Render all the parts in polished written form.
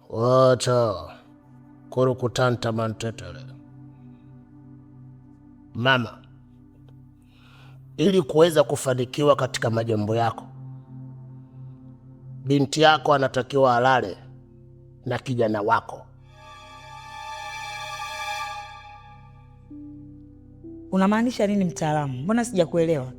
Wacha kurukutanta mantetele. Mama, ili kuweza kufanikiwa katika majambo yako, binti yako anatakiwa alale na kijana wako. Unamaanisha nini mtaalamu? Mbona sijakuelewa?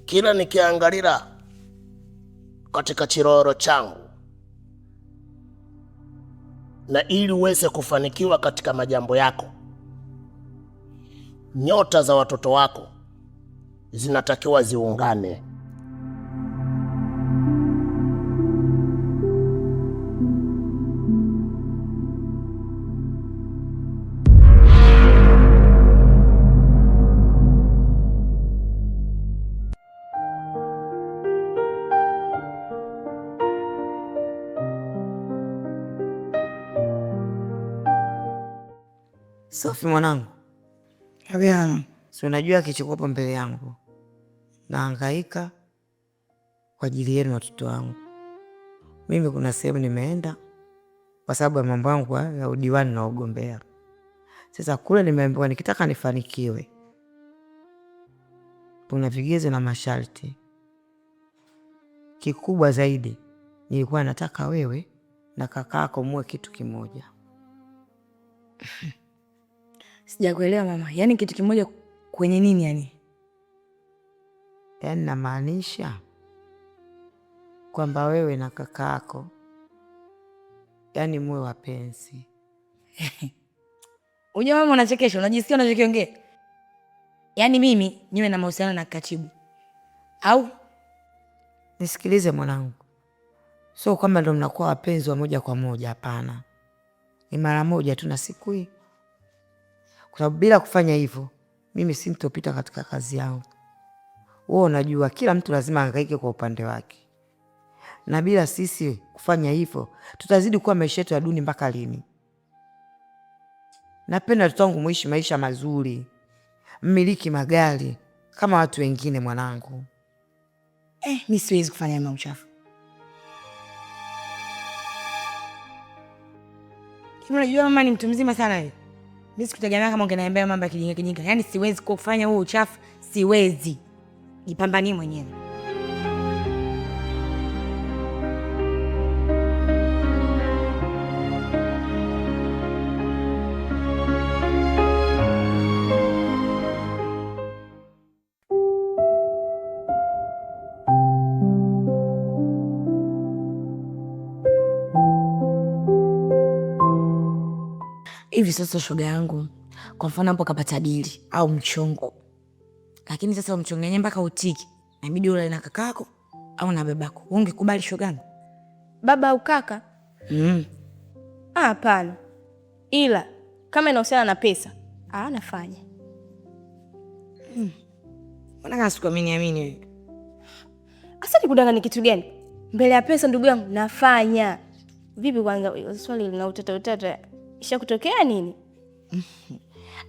Kila nikiangalia katika chiroro changu, na ili uweze kufanikiwa katika majambo yako, nyota za watoto wako zinatakiwa ziungane. Sofi mwanangu. Abiana. Si unajua kichikopo mbele yangu. Nahangaika kwa ajili yenu watoto wangu. Mimi kuna sehemu nimeenda kwa sababu ya mambo yangu ya udiwani na ugombea. Sasa kule nimeambiwa nikitaka nifanikiwe, kuna vigezo na masharti. Kikubwa zaidi nilikuwa nataka wewe na kakako muwe kitu kimoja. Sijakuelewa mama. Yaani kitu kimoja kwenye nini yani? Yaani namaanisha kwamba wewe na kakako yaani muwe wapenzi. Unajua mama unachekesha, unajisikia unachokiongea? Yaani mimi niwe na mahusiano na katibu. Au nisikilize mwanangu. Sio kwamba ndo mnakuwa wapenzi wa moja kwa moja, hapana. Ni mara moja tu na siku hii. Kwa sababu bila kufanya hivyo, mimi sintopita katika kazi yangu. Wewe unajua kila mtu lazima hangaike kwa upande wake. Na bila sisi kufanya hivyo, tutazidi kuwa maisha yetu ya duni mpaka lini? Napenda watoto wangu muishi maisha mazuri. Mmiliki magari kama watu wengine mwanangu. Mimi siwezi kufanya mambo uchafu. Unajua mama ni mtu mzima sana wewe. Mimi sikutegemea kama ungeniambia mambo ya kijinga. Yaani siwezi kufanya huo uchafu, siwezi. Jipambanie mwenyewe. Hivi sasa shoga yangu, kwa mfano hapo kapata dili au mchongo. Lakini sasa mchongo yenyewe mpaka utiki. Inabidi ule na kakako au na babako. Ungekubali shoga yangu? Baba au kaka? Hapana. Ila kama inahusiana na pesa, nafanya. Mbona kama sikuamini wewe? Asa nikudanganya kitu gani? Mbele ya pesa ndugu yangu nafanya. Vipi kwanza swali lina utata isha kutokea nini?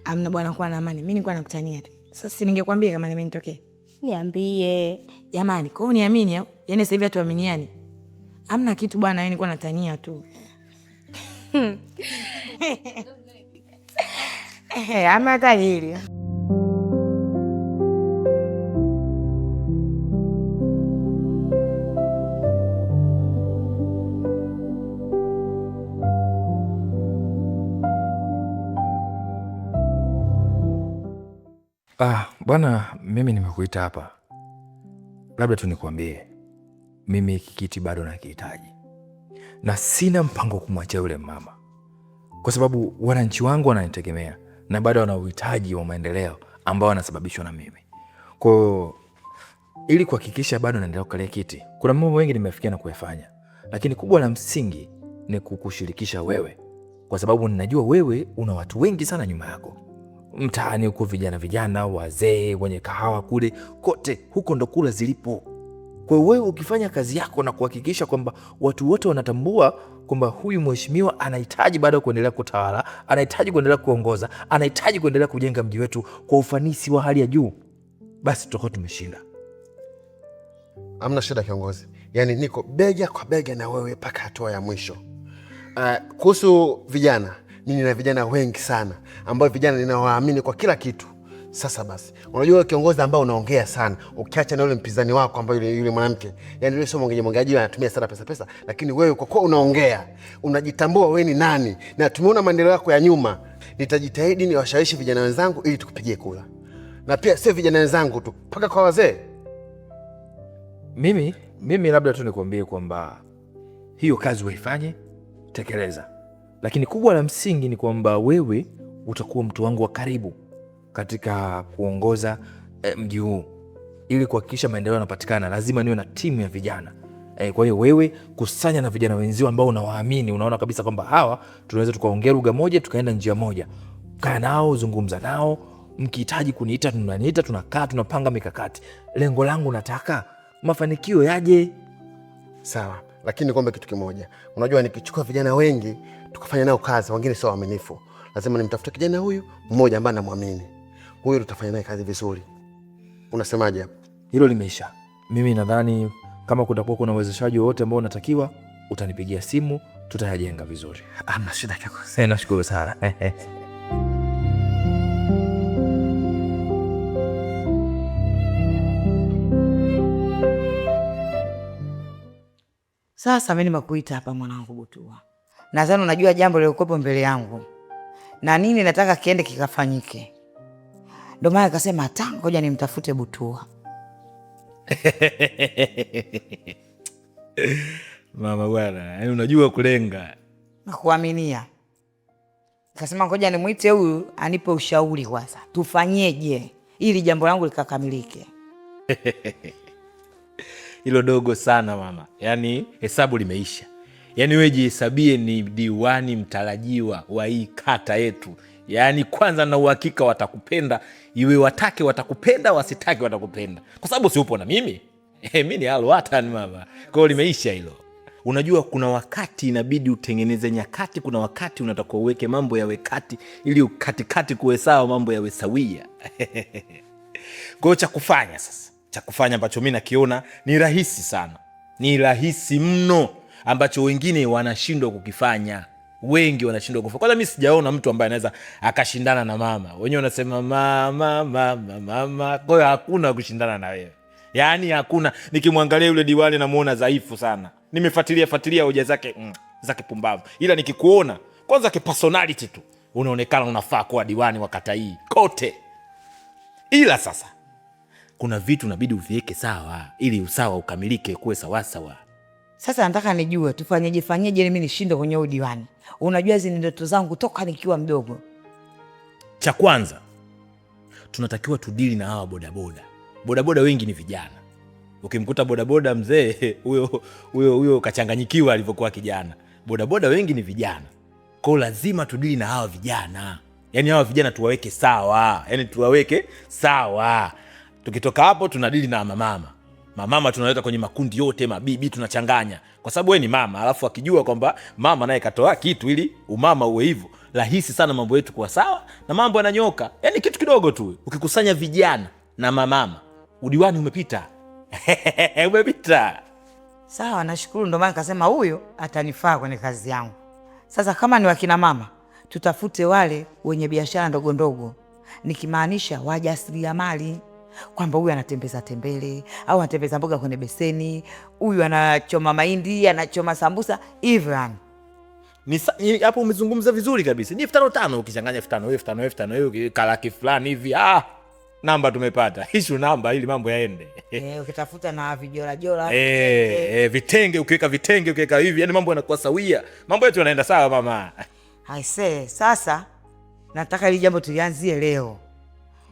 Amna bwana, kwa na amani. Mimi nilikuwa nakutania tu. Sasa ningekwambia kama nimenitokea. Niambie. Jamani, kwa hiyo niamini au? Yaani sasa hivi hatuaminiani. Amna kitu bwana, nilikuwa natania tu. Ama tajiri. Bwana, mimi nimekuita hapa. Labda tu nikwambie, mimi kikiti bado nakihitaji. Na sina mpango kumwachia yule mama. Kwa sababu wananchi wangu wananitegemea na bado wana uhitaji wa maendeleo ambao wanasababishwa na mimi. Kwa hiyo ili kuhakikisha bado naendelea kukalia kiti, kuna mambo mengi nimefikia na kuyafanya. Lakini kubwa la msingi ni kukushirikisha wewe. Kwa sababu ninajua wewe una watu wengi sana nyuma yako. Mtaani huko vijana, wazee, wenye kahawa kule, kote huko ndo kula zilipo. Kwa hiyo wewe ukifanya kazi yako na kuhakikisha kwamba watu wote wanatambua kwamba huyu mheshimiwa anahitaji bado kuendelea kutawala, anahitaji kuendelea kuongoza, anahitaji kuendelea kujenga mji wetu kwa ufanisi wa hali ya juu, basi tutakuwa tumeshinda. Hamna shida kiongozi. yaani niko bega kwa bega na wewe mpaka hatua ya mwisho. Kuhusu vijana, mimi nina vijana wengi sana ambao vijana ninawaamini kwa kila kitu. Sasa basi, unajua kiongozi ambao unaongea sana, ukiacha na yule mpinzani wako ambaye yule mwanamke, yani yule sio mwongeaji anatumia sana pesa, lakini wewe kwa kuwa unaongea, unajitambua wewe ni nani, na tumeona maendeleo yako ya nyuma. Nitajitahidi niwashawishi vijana wenzangu ili tukupigie kula, na pia sio vijana wenzangu tu, mpaka kwa wazee. Mimi labda tu nikwambie kwamba hiyo kazi uifanye, tekeleza, lakini kubwa la msingi ni kwamba wewe utakuwa mtu wangu wa karibu katika kuongoza mji huu. Ili kuhakikisha maendeleo yanapatikana, lazima niwe na timu ya vijana. Kwa hiyo wewe kusanya na vijana wenzio ambao unawaamini, unaona kabisa kwamba hawa tunaweza tukaongea lugha moja, tukaenda njia moja. Kaa nao, zungumza nao, mkihitaji kuniita tunaniita, tunakaa tunapanga mikakati. Lengo langu nataka mafanikio yaje. Sawa, lakini nikwambie kitu kimoja. Unajua nikichukua vijana wengi tukafanya nao kazi, wengine sio waaminifu. Lazima nimtafute kijana huyu mmoja ambaye namwamini. Huyu tutafanya naye kazi vizuri. Unasemaje hapo? Hilo limeisha. Mimi nadhani kama kutakuwa kuna uwezeshaji wowote ambao unatakiwa, utanipigia simu, tutayajenga vizuri. Hamna shida kaka. Nashukuru sana. Sasa mimi nimekuita hapa mwanangu Butua. Nadhani unajua jambo lilikuwepo mbele yangu na nini nataka kiende kikafanyike. Ndio maana akasema hata ngoja nimtafute Butua. Mama bwana, yaani unajua kulenga. Na kuaminia. Akasema ngoja nimuite huyu anipe ushauri kwanza. Tufanyeje ili jambo langu likakamilike. Hilo dogo sana mama. Yaani hesabu limeisha. Yaani wewe jihesabie ni diwani mtarajiwa wa hii kata yetu. Yaani kwanza na uhakika watakupenda, iwe watake watakupenda, wasitake watakupenda. Kwa sababu si upo na mimi. Mimi ni alwatan mama. Kwa hiyo limeisha hilo. Unajua kuna wakati inabidi utengeneze nyakati, kuna wakati unataka uweke mambo yawe kati ili katikati kuwe sawa, mambo yawe sawia. Kwa hiyo cha kufanya sasa, cha kufanya ambacho mimi nakiona ni rahisi sana. Ni rahisi mno ambacho wengine wanashindwa kukifanya. Wengi wanashindwa kufanya. Kwanza mimi sijaona mtu ambaye anaweza akashindana na mama. Wenyewe wanasema mama. Kwa hiyo hakuna kushindana na wewe. Yaani hakuna. Nikimwangalia yule diwani namuona dhaifu sana. Nimefuatilia hoja zake za kipumbavu. Ila nikikuona kwanza personality tu unaonekana unafaa kuwa diwani wa kata hii kote. Ila sasa kuna vitu inabidi uviweke sawa ili usawa ukamilike, kuwe sawa sawa. Sasa nataka nijue tufanyeje ili mimi nishinde kwenye udiwani. Unajua hizi ni ndoto zangu toka nikiwa mdogo. Cha kwanza tunatakiwa tudili na hawa bodaboda. Bodaboda wengi ni vijana. Ukimkuta bodaboda mzee, huyo kachanganyikiwa alivyokuwa kijana. Bodaboda wengi ni vijana. Kwa lazima tudili na hawa vijana. Yaani hawa vijana tuwaweke sawa. Tukitoka hapo tunadili na mama. Mama tunaleta kwenye makundi yote, mabibi tunachanganya. Kwa sababu wewe ni mama, alafu akijua kwamba mama naye katoa kitu ili umama uwe hivyo, rahisi sana mambo yetu kuwa sawa na mambo yananyoka. Yaani kitu kidogo tu. Ukikusanya vijana na mama, udiwani umepita. Umepita. Sawa, nashukuru, ndio maana nikasema huyo atanifaa kwenye kazi yangu. Sasa kama ni wakina mama, tutafute wale wenye biashara ndogo ndogo. Nikimaanisha wajasiriamali. Kwamba huyu anatembeza tembele au anatembeza mboga kwenye beseni, huyu anachoma mahindi, anachoma sambusa, hivyo yani. Hapo umezungumza vizuri kabisa. Ni 5,500 ukichanganya 5,000 kalaki fulani hivi. Namba tumepata. Issue namba ili mambo yaende. Ukitafuta na vijola. Vitenge ukiweka hivi, yani mambo yanakuwa sawia. Mambo yetu yanaenda sawa mama. Aisee, sasa nataka hili jambo tulianzie leo.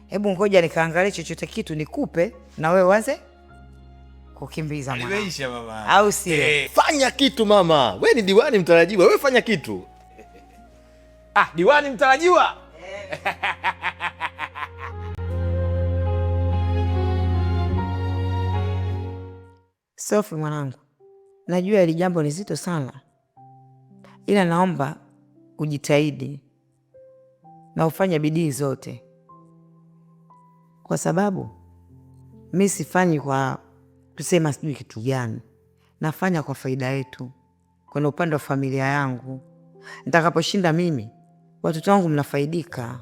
Hebu ngoja nikaangalie chochote kitu nikupe na wewe uanze kukimbiza mwana. Imeisha mama. Au sio? Fanya kitu mama. Wewe ni diwani mtarajiwa, wewe fanya kitu. Diwani mtarajiwa. Sofi mwanangu, najua hili jambo ni zito sana, ila naomba ujitahidi na ufanye bidii zote, kwa sababu mimi sifanyi kwa kusema sijui kitu gani. nafanya kwa faida yetu, kwenye upande wa familia yangu. Nitakaposhinda mimi, watoto wangu mnafaidika,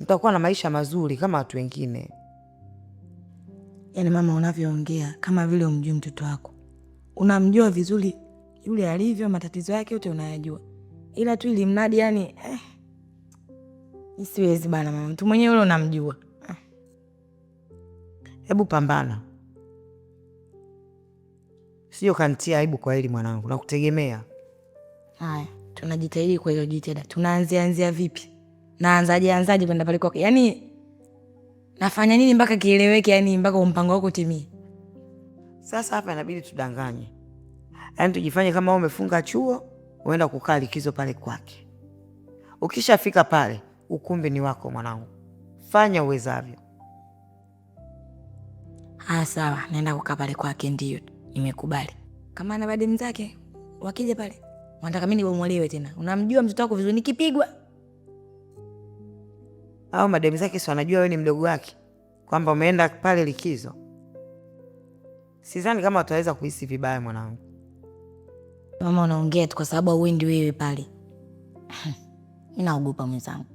mtakuwa na maisha mazuri kama watu wengine. Yaani mama, unavyoongea kama vile umjui mtoto wako. Unamjua vizuri yule alivyo, matatizo yake yote unayajua, ila tu ili mradi yani siwezi bana mama, mtu mwenyewe yule unamjua. Hebu pambana, sio kantia aibu kwa hili mwanangu, nakutegemea. Haya, tunajitahidi kwa hiyo jitihada. Tunaanzia vipi? Naanzaje kwenda pale kwake? Yaani nafanya nini mpaka kieleweke, yani mpaka mpango wako utimie? Sasa hapa inabidi tudanganye, yaani tujifanye kama umefunga chuo uenda kukaa likizo pale kwake. Ukishafika pale, ukumbi ni wako mwanangu, fanya uwezavyo. Sawa, naenda kukaa pale kwake. Ndio, nimekubali. Kama ana badem zake wakija pale, wanataka mimi nibomolewe tena. Unamjua mtoto wako vizuri, nikipigwa au madem zake si wanajua wewe ni mdogo wake, kwamba umeenda pale likizo? Sidhani kama utaweza kuhisi vibaya mwanangu. Mama, unaongea tu kwa sababu hauendi wewe pale. Mimi naogopa mwenzangu.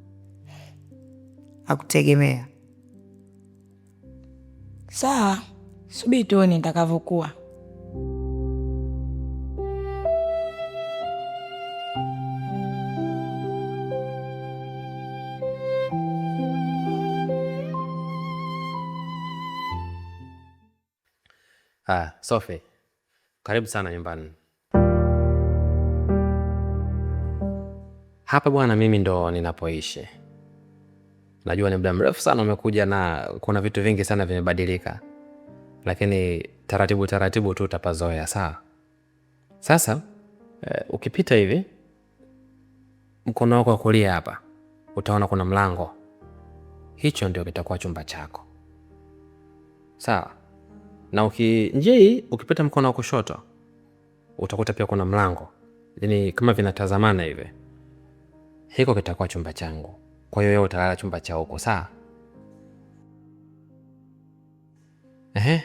Hakutegemea. Sawa, subiri tuone nitakavyokuwa. Sophie, karibu sana nyumbani. Hapa bwana, mimi ndo ninapoishi. Najua ni muda mrefu sana umekuja na kuna vitu vingi sana vimebadilika, lakini taratibu tu utapazoea. Sawa? Sasa ukipita hivi mkono wako wa kulia hapa utaona kuna mlango. Hicho ndio kitakuwa chumba chako. Sawa? Na ukipita mkono wa kushoto utakuta pia kuna mlango, yani kama vinatazamana hivi. Hiko kitakuwa chumba changu. Kwa hiyo wewe utalala chumba cha huko. Sawa?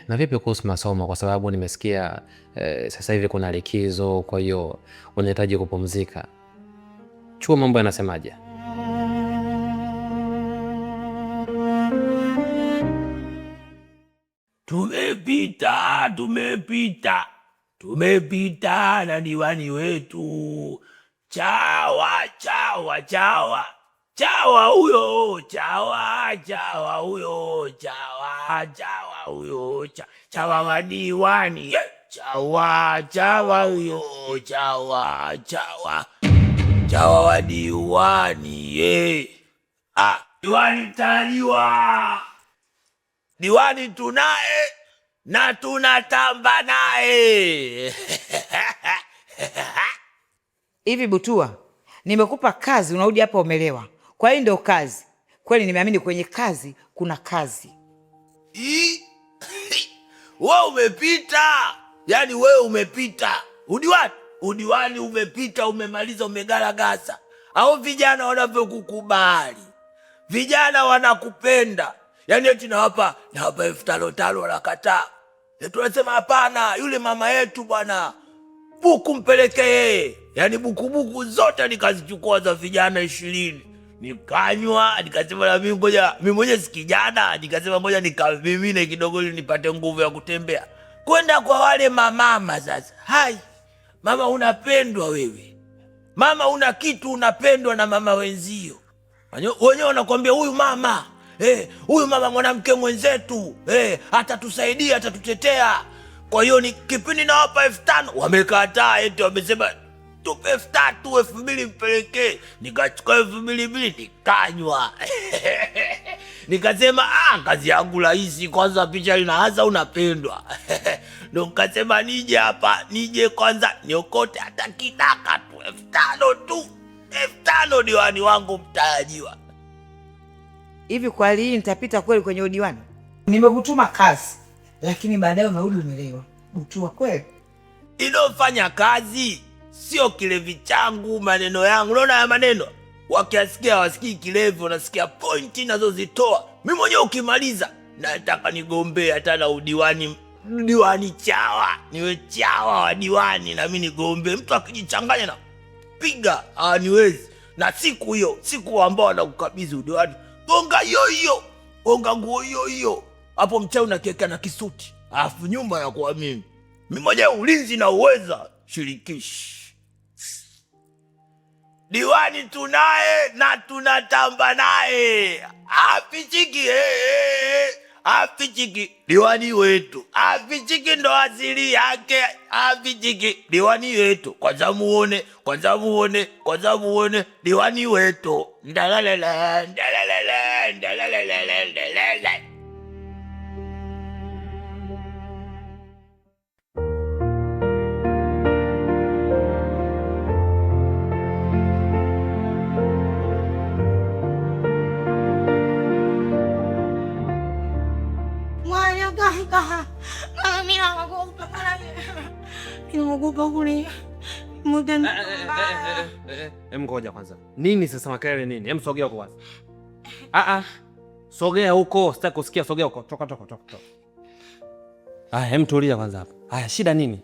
Na vipi kuhusu masomo? Kwa sababu nimesikia sasa hivi kuna likizo, kwa hiyo unahitaji kupumzika. Chuo mambo yanasemaje? Tumepita na diwani wetu. Chawa huyo, chawa wa diwani. Chawa huyo, chawa wa diwani. Diwani taliwa. Diwani tunaye na tunatamba naye. Hivi Butua, nimekupa kazi unarudi hapa umelewa. Kwa hiyo ndio kazi. Kweli nimeamini kwenye kazi kuna kazi. Wewe umepita. Yaani wewe umepita. Udiwani umepita, umemaliza, umegaragasa. Au vijana wanavyokukubali. Vijana wanakupenda. Yaani eti nawapa 5,500 wanakataa. Tunasema hapana, yule mama yetu bwana, buku mpeleke yeye. Yaani buku zote nikazichukua za vijana 20. Nikanywa, nikasema na mimi mwenyewe si kijana, nikasema ngoja nikamimine kidogo ili nipate nguvu ya kutembea. Kwenda kwa wale mamama sasa. Hai, mama unapendwa wewe. Mama una kitu, unapendwa na mama wenzio. Wenyewe wanakuambia huyu mama, huyu mama mwanamke mwenzetu, atatusaidia, atatutetea. Kwa hiyo ni kipindi nawapa 5,000, wamekataa, eti wamesema tupe 3,000, 2,000 mpelekee. Nikachukua 2,200 nikanywa. Nikasema kazi yangu rahisi, kwanza picha linaanza unapendwa. Ndio nikasema nije kwanza niokote hata kidaka tu 5,000 tu. 5,000 diwani wangu mtarajiwa. Hivi kwa hali hii nitapita kweli kwenye udiwani? Nimekutuma kazi, lakini baadaye unarudi umelewa. Butua kweli. Inofanya kazi sio kilevi changu, maneno yangu. Unaona haya maneno? Wakiasikia wasikii kilevi, wanasikia pointi nazozitoa. Mimi mwenyewe ukimaliza nataka nigombee hata na udiwani diwani chawa, niwe chawa wa diwani na mimi nigombe. Mtu akijichanganya na piga haniwezi. Na siku hiyo, siku ambao anakukabidhi udiwani, gonga hiyo, gonga nguo hiyo. Hapo mchawi nakiweka na kisuti. Alafu nyuma ya kwa mimi mwenyewe ulinzi na uweza shirikishi. Diwani tunaye na tunatamba naye. Afichiki afichiki diwani wetu. Afichiki ndo asili yake. Afichiki diwani wetu. Kwanza muone diwani wetu. Ndalalala. Ngoja kwanza. Nini sasa makelele nini? Sogea huko kwanza. Sogea huko, sitaki kusikia, sogea huko. Toka. Tulia kwanza hapo. Shida nini?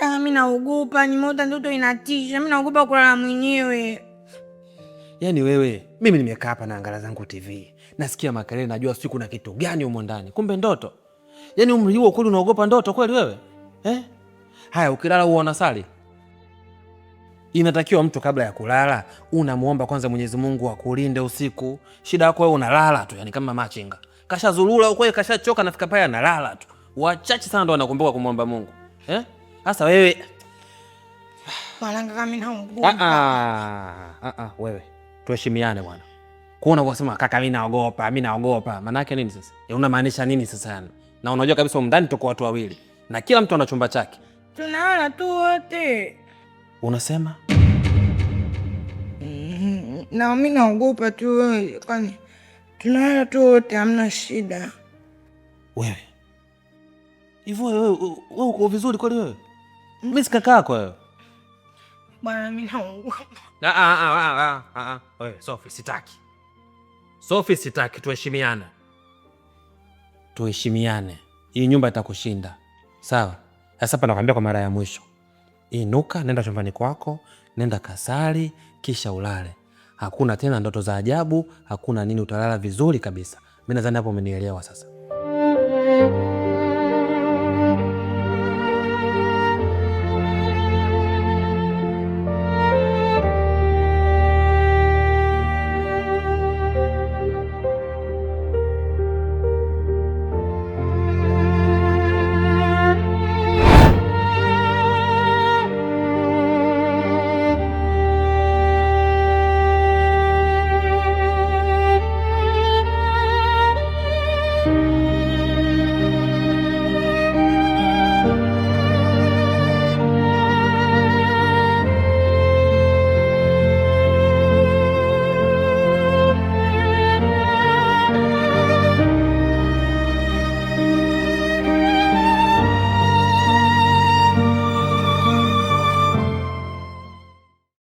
Mimi naogopa, nimeota ndoto inatisha. Mimi naogopa kulala mwenyewe. Yaani wewe, mimi nimekaa hapa na angalia zangu TV. Nasikia makelele, najua siku kuna kitu gani humo ndani. Kumbe ndoto. Yaani umri huo kweli unaogopa ndoto kweli wewe? Haya, ukilala uona sali. Inatakiwa mtu kabla ya kulala unamuomba kwanza Mwenyezi Mungu akulinde usiku. Shida yako wewe unalala tu, yani kama machinga. Kashazulula huko, kashachoka, nafika pale analala tu. Wachache sana ndo wanakumbuka kumwomba Mungu. Sasa wewe Mwananga kama mimi naogopa. Wewe tuheshimiane bwana. Kuona unasema kaka mimi naogopa. Maana yake nini sasa? Unamaanisha nini sasa yani? Na unajua kabisa ndani tuko watu wawili na kila mtu ana chumba chake. Tunalala tu wote. Unasema? Na mimi naogopa tu wewe. Kwani tunalala tu wote, hamna shida. Wewe. Hivyo wewe uko vizuri kweli wewe? Mimi si kaka yako wewe. Bwana mimi naogopa. Wewe Sophie sitaki, tuheshimiane. Hii nyumba itakushinda. Sawa? Sasa hapa nakwambia kwa mara ya mwisho. Inuka, nenda chumbani kwako, nenda kasali, kisha ulale. Hakuna tena ndoto za ajabu, hakuna nini, utalala vizuri kabisa. Mimi nadhani hapo umenielewa sasa.